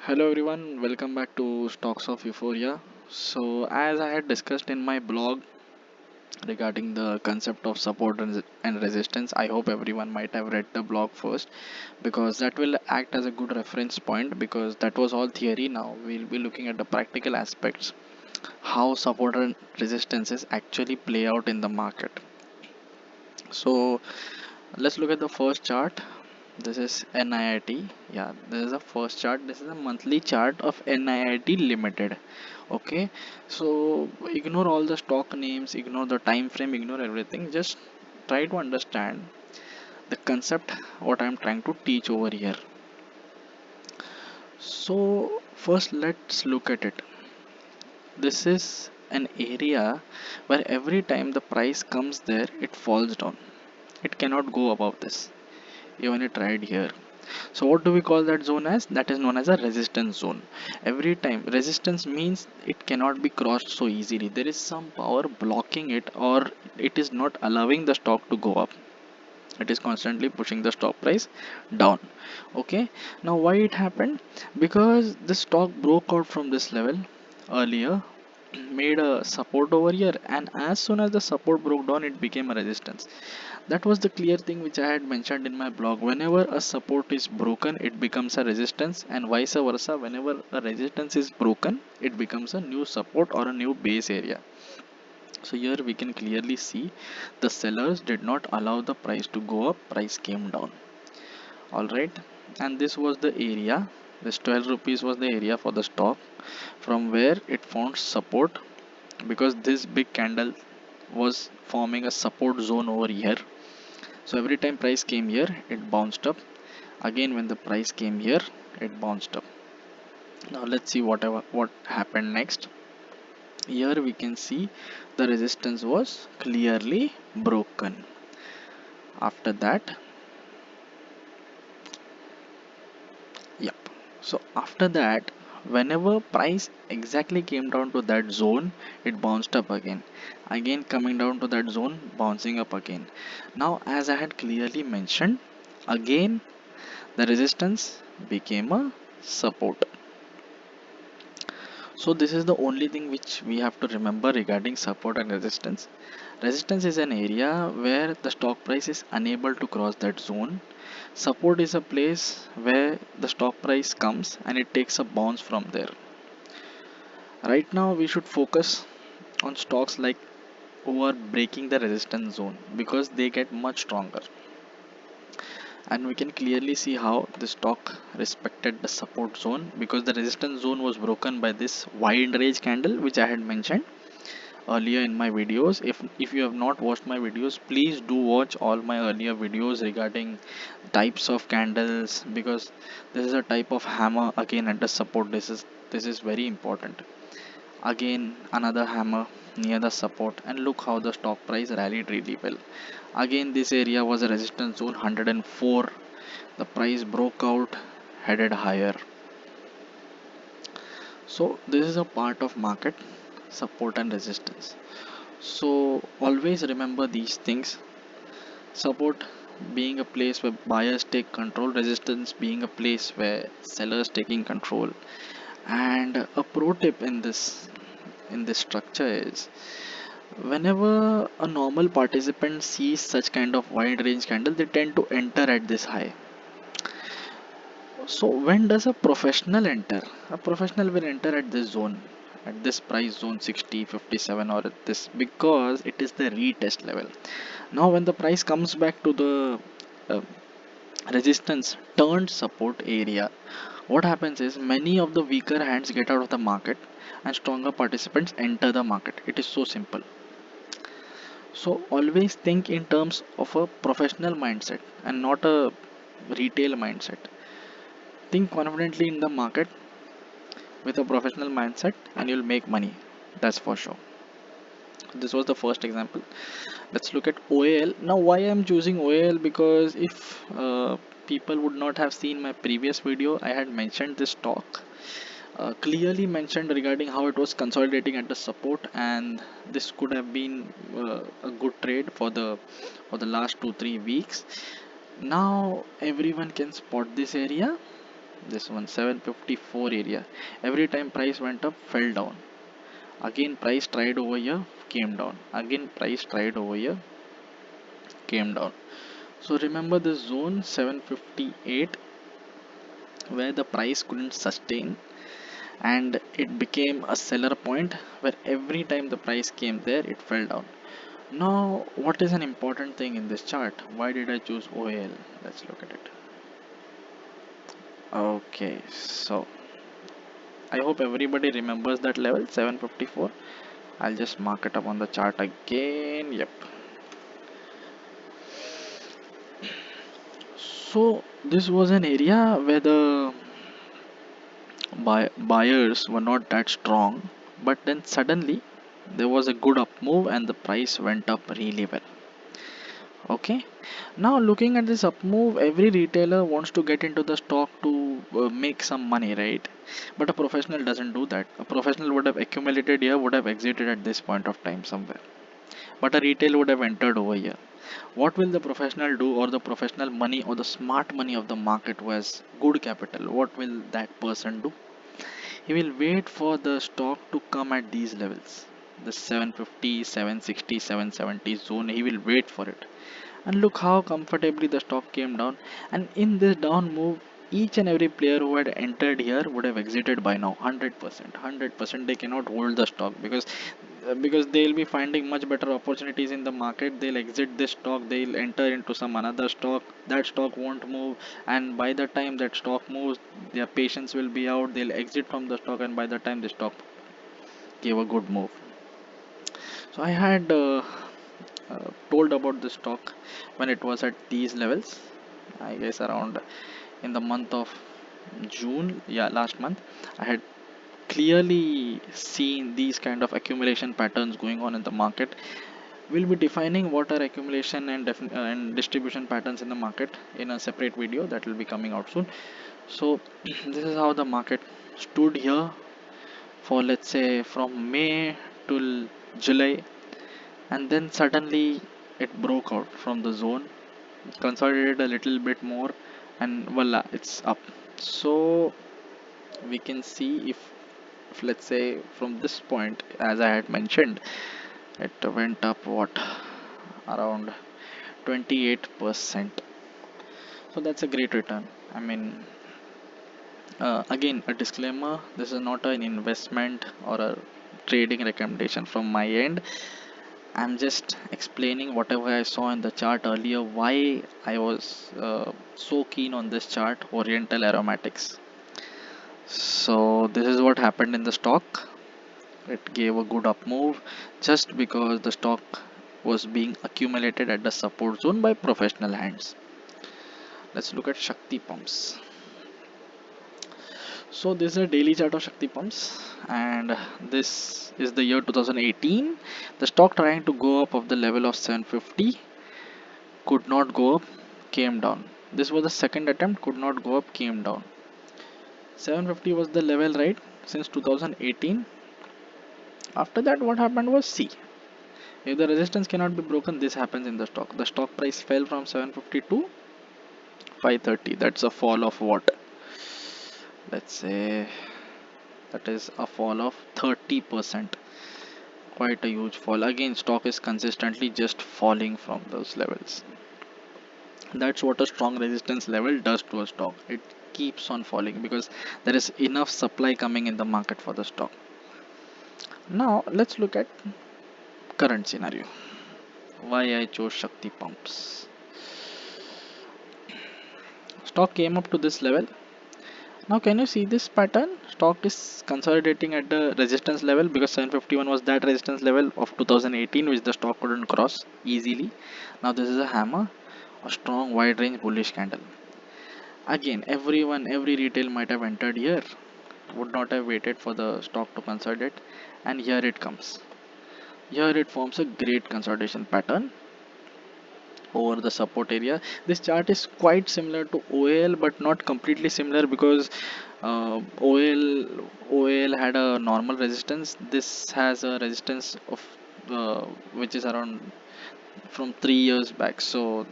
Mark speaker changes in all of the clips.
Speaker 1: Hello everyone, welcome back to Stocks of Euphoria. So, as I had discussed in my blog regarding the concept of support and resistance, I hope everyone might have read the blog first because that will act as a good reference point because that was all theory. Now, we'll be looking at the practical aspects, how support and resistances actually play out in the market. So, let's look at the first chart. This is NIIT. Yeah, this is the first chart. This is a monthly chart of NIIT Limited. Okay, so ignore all the stock names, ignore the time frame, ignore everything. Just try to understand the concept what I'm trying to teach over here. So, first, let's look at it. This is an area where every time the price comes there, it falls down. It cannot go above this. Even it tried here. So what do we call that zone as? That is known as a resistance zone. Every time resistance means it cannot be crossed so easily. There is some power blocking it, or it is not allowing the stock to go up. It is constantly pushing the stock price down. Okay, now why it happened? Because the stock broke out from this level earlier, made a support over here, and as soon as the support broke down, it became a resistance. That was the clear thing which I had mentioned in my blog. Whenever a support is broken, it becomes a resistance, and vice versa. Whenever a resistance is broken, it becomes a new support or a new base area. So here we can clearly see the sellers did not allow the price to go up, price came down. Alright, and this was the area. This 12 rupees was the area for the stock from where it found support because this big candle was forming a support zone over here. So every time price came here, it bounced up. Again, when the price came here, it bounced up. Now let's see what happened next. Here we can see the resistance was clearly broken. After that, yep. So after that, whenever price exactly came down to that zone, it bounced up again. Again coming down to that zone, bouncing up again. Now, as I had clearly mentioned, again the resistance became a support. So this is the only thing which we have to remember regarding support and resistance. Resistance is an area where the stock price is unable to cross that zone. Support is a place where the stock price comes and it takes a bounce from there. Right now we should focus on stocks like who are breaking the resistance zone because they get much stronger. And we can clearly see how the stock respected the support zone because the resistance zone was broken by this wide range candle which I had mentioned earlier in my videos. If you have not watched my videos, please do watch all my earlier videos regarding types of candles because this is a type of hammer again at the support. This is very important. Again another hammer near the support, and look how the stock price rallied really well. Again this area was a resistance zone 104. The price broke out, headed higher. So this is a part of market support and resistance. So always remember these things. Support being a place where buyers take control, resistance being a place where sellers taking control. And a pro tip in this structure is whenever a normal participant sees such kind of wide range candle, they tend to enter at this high. So when does a professional enter? A professional will enter at this zone, at this price zone 60, 57, or at this because it is the retest level. Now when the price comes back to the uh, resistance turned support area, what happens is many of the weaker hands get out of the market and stronger participants enter the market. It is so simple. So always think in terms of a professional mindset and not a retail mindset. Think confidently in the market with a professional mindset and you'll make money. That's for sure. This was the first example. Let's look at OAL. Now why I'm choosing OAL, because if people would not have seen my previous video, I had mentioned this stock, clearly mentioned regarding how it was consolidating at the support, and this could have been a good trade for the last 2 3 weeks. Now everyone can spot this area. This one 754 area. Every time price went up, fell down. Again price tried over here, came down. Again price tried over here, came down. So remember this zone 758 where the price couldn't sustain and it became a seller point where every time the price came there it fell down. Now what is an important thing in this chart? Why did I choose OAL? Let's look at it. Okay, so I hope everybody remembers that level 754. I'll just mark it up on the chart again. Yep. So this was an area where the buyers were not that strong, but then suddenly there was a good up move and the price went up really well. Okay, now looking at this up move, every retailer wants to get into the stock to make some money, right? But a professional doesn't do that. A professional would have accumulated here, would have exited at this point of time somewhere, but a retail would have entered over here. What will the professional do, or the professional money, or the smart money of the market who has good capital? What will that person do? He will wait for the stock to come at these levels, the 750, 760, 770 zone. He will wait for it. And look how comfortably the stock came down. And in this down move, each and every player who had entered here would have exited by now. 100%. 100% they cannot hold the stock because they'll be finding much better opportunities in the market. They'll exit this stock, they'll enter into some another stock. That stock won't move, and by the time that stock moves, their patience will be out. They'll exit from the stock, and by the time the stock gave a good move. So I had told about this stock when it was at these levels. I guess around in the month of June, yeah, last month. I had clearly seen these kind of accumulation patterns going on in the market. We'll be defining what are accumulation and distribution patterns in the market in a separate video that will be coming out soon. So this is how the market stood here for, let's say, from May till July, and then suddenly it broke out from the zone, consolidated a little bit more, and voila, it's up. So we can see if let's say from this point, as I had mentioned, it went up what, around 28%. So that's a great return. I mean, again, a disclaimer, this is not an investment or a trading recommendation from my end. I'm just explaining whatever I saw in the chart earlier, why I was so keen on this chart, Oriental Aromatics. So this is what happened in the stock. It gave a good up move just because the stock was being accumulated at the support zone by professional hands. Let's look at Shakti pumps. So this is a daily chart of Shakti pumps, and this is the year 2018. The stock trying to go up of the level of 750, could not go up, came down. This was the second attempt, could not go up, came down. 750 was the level, right, since 2018. After that, what happened was, see, if the resistance cannot be broken, this happens in the stock. The stock price fell from 750 to 530. That's a fall of what? Let's say that is a fall of 30%. Quite a huge fall. Again, stock is consistently just falling from those levels. That's what a strong resistance level does to a stock. It keeps on falling because there is enough supply coming in the market for the stock. Now let's look at current scenario. Why I chose Shakti pumps. Stock came up to this level. Now can you see this pattern? Stock is consolidating at the resistance level because 751 was that resistance level of 2018 which the stock couldn't cross easily. Now this is a hammer, a strong wide range bullish candle. Again, every retail might have entered here, would not have waited for the stock to consolidate, and here it comes. Here it forms a great consolidation pattern over the support area. This chart is quite similar to OAL but not completely similar because OAL had a normal resistance. This has a resistance of which is around from 3 years back. So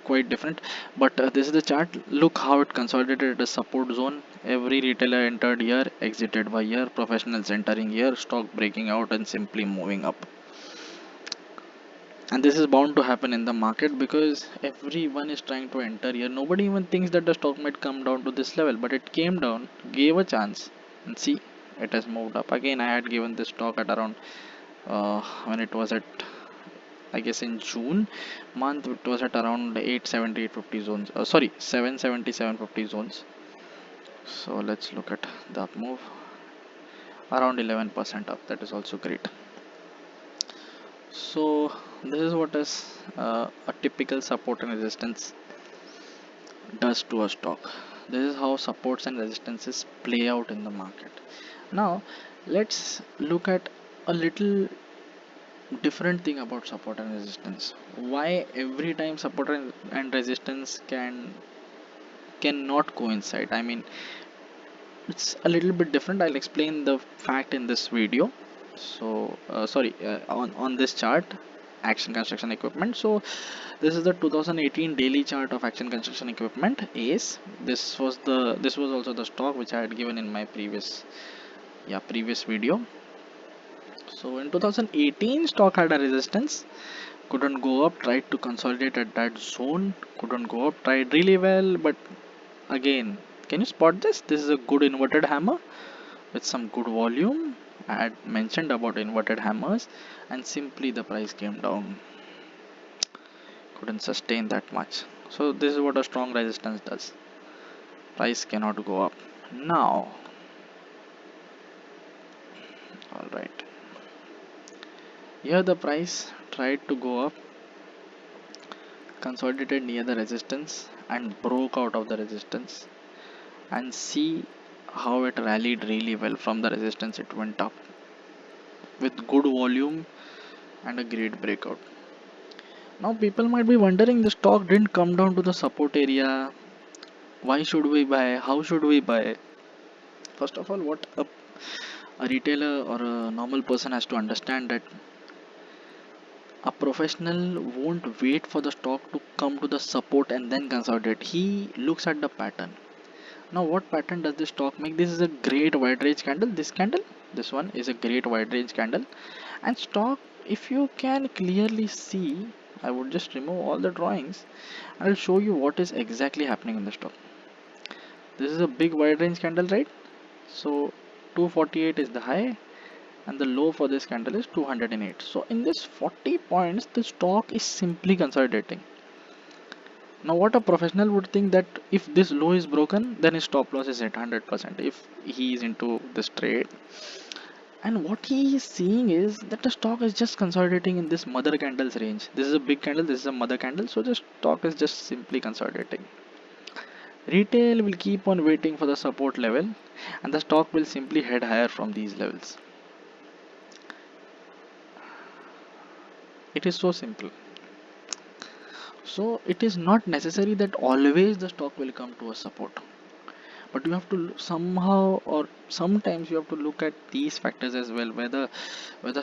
Speaker 1: quite different. But this is the chart. Look how it consolidated the support zone. Every retailer entered here, exited by here, professionals entering here, stock breaking out and simply moving up. And this is bound to happen in the market because everyone is trying to enter here. Nobody even thinks that the stock might come down to this level, but it came down, gave a chance, and see, it has moved up. Again, I had given this stock at around when it was at, I guess in June month, it was at around 870, 850 zones. Sorry, 770, 750 zones. So let's look at the up move, around 11% up. That is also great. So this is what is a typical support and resistance does to a stock. This is how supports and resistances play out in the market. Now let's look at a little different thing about support and resistance. Why every time support and resistance cannot coincide. I mean, it's a little bit different. I'll explain the fact in this video. So sorry, on this chart, Action Construction Equipment. So this is the 2018 daily chart of Action Construction Equipment, ACE. This was also the stock which I had given in my previous video. So in 2018, stock had a resistance, couldn't go up, tried to consolidate at that zone, couldn't go up, tried really well, but again, can you spot this? This is a good inverted hammer with some good volume. I had mentioned about inverted hammers, and simply the price came down, couldn't sustain that much. So this is what a strong resistance does. Price cannot go up. Now, all right, here the price tried to go up, consolidated near the resistance and broke out of the resistance, and see how it rallied really well. From the resistance it went up with good volume and a great breakout. Now people might be wondering, the stock didn't come down to the support area. Why should we buy? How should we buy? First of all, what a retailer or a normal person has to understand, that a professional won't wait for the stock to come to the support and then consolidate. He looks at the pattern. Now what pattern does this stock make? This is a great wide range candle. This one is a great wide range candle. And stock, if you can clearly see, I would just remove all the drawings. I'll show you what is exactly happening in the stock. This is a big wide range candle, right? So 248 is the high and the low for this candle is 208. So in this 40 points, the stock is simply consolidating. Now what a professional would think, that if this low is broken, then his stop loss is at 100% if he is into this trade. And what he is seeing is that the stock is just consolidating in this mother candles range. This is a big candle, this is a mother candle, so the stock is just simply consolidating. Retail will keep on waiting for the support level and the stock will simply head higher from these levels. It is so simple. So it is not necessary that always the stock will come to a support, but you have to somehow, or sometimes you have to look at these factors as well, whether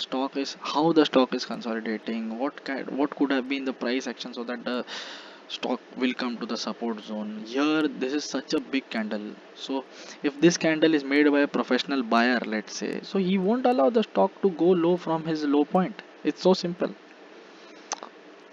Speaker 1: stock is, how the stock is consolidating, what could have been the price action so that the stock will come to the support zone. Here this is such a big candle, so if this candle is made by a professional buyer, let's say, so he won't allow the stock to go low from his low point. It's so simple.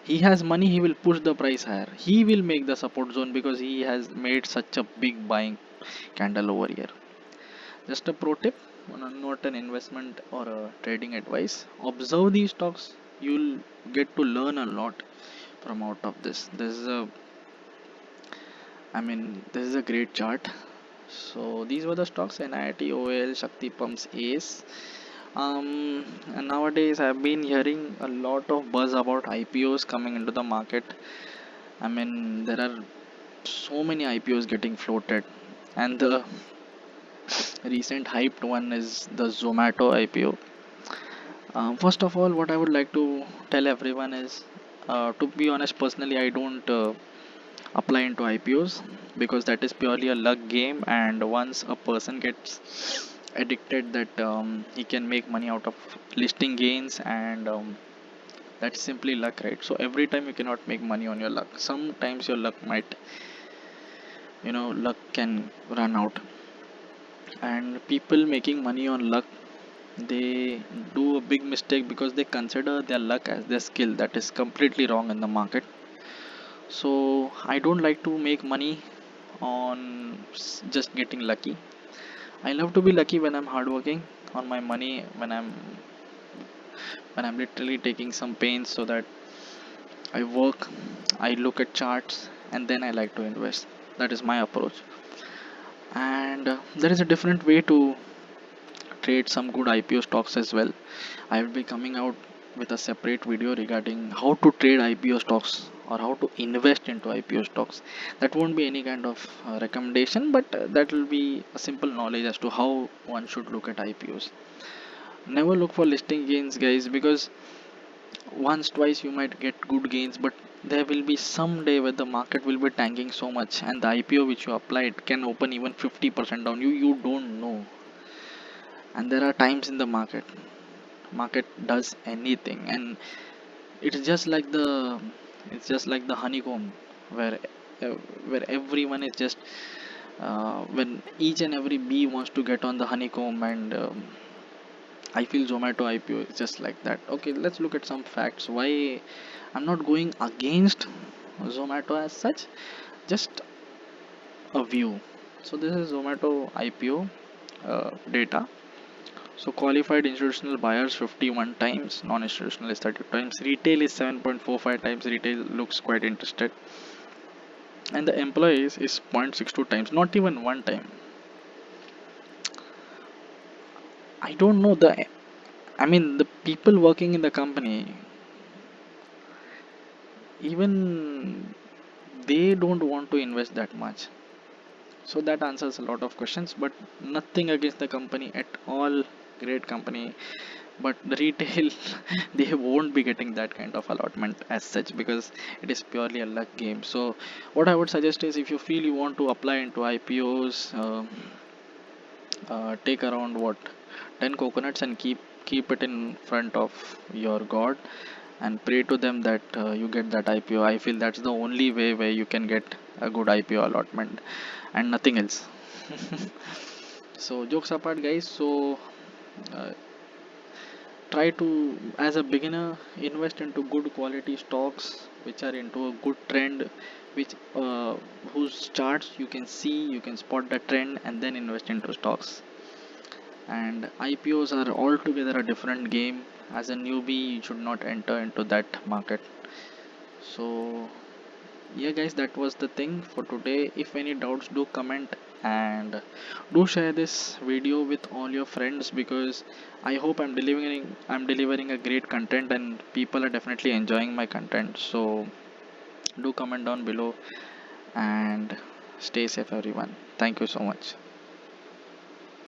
Speaker 1: He has money, he will push the price higher, he will make the support zone because he has made such a big buying candle over here. Just a pro tip, not an investment or a trading advice. Observe these stocks, you'll get to learn a lot from out of this. This is a great chart. So these were the stocks: NIT, OL, Shakti Pumps, ACE. And nowadays I've been hearing a lot of buzz about IPOs coming into the market. There are so many IPOs getting floated, and the recent hyped one is the Zomato IPO. First of all, what I would like to tell everyone is, to be honest, personally, I don't apply into IPOs because that is purely a luck game, and once a person gets addicted, that he can make money out of listing gains and That's simply luck, right? So every time you cannot make money on your luck. Sometimes your luck might, luck can run out. And people making money on luck, they do a big mistake because they consider their luck as their skill. That is completely wrong in the market. So I don't like to make money on just getting lucky. I love to be lucky when I'm hardworking on my money, when I'm literally taking some pains so that I work, I look at charts, and then I like to invest. That is my approach. And there is a different way to trade some good IPO stocks as well. I will be coming out with a separate video regarding how to trade IPO stocks or how to invest into IPO stocks. That won't be any kind of recommendation, but that will be a simple knowledge as to how one should look at IPOs. Never look for listing gains, guys, because once twice you might get good gains, but there will be some day where the market will be tanking so much and the IPO which you applied can open even 50% down. You don't know. And there are times in the market does anything, and it's just like the honeycomb where uh, where everyone is just when each and every bee wants to get on the honeycomb. And I feel Zomato IPO is just like that. Okay, let's look at some facts. Why I'm not going against Zomato as such, just a view. So this is Zomato IPO data. So qualified institutional buyers 51 times, non-institutional is 30 times, retail is 7.45 times. Retail looks quite interested, and the employees is 0.62 times, not even one time. I don't know I mean the people working in the company, even they don't want to invest that much. So that answers a lot of questions, but nothing against the company at all. Great company, but the retail they won't be getting that kind of allotment as such because it is purely a luck game. So what I would suggest is, if you feel you want to apply into IPOs, take around what 10 coconuts and keep it in front of your god and pray to them that you get that IPO. I feel that's the only way where you can get a good IPO allotment and nothing else. So jokes apart, guys. So uh, try to, as a beginner, invest into good quality stocks which are into a good trend, which whose charts you can see, you can spot the trend, and then invest into stocks. And IPOs are altogether a different game. As a newbie, you should not enter into that market. So yeah, guys, that was the thing for today. If any doubts, do comment and do share this video with all your friends, because I hope I'm delivering a great content and people are definitely enjoying my content. So do comment down below and stay safe, everyone. Thank you so much.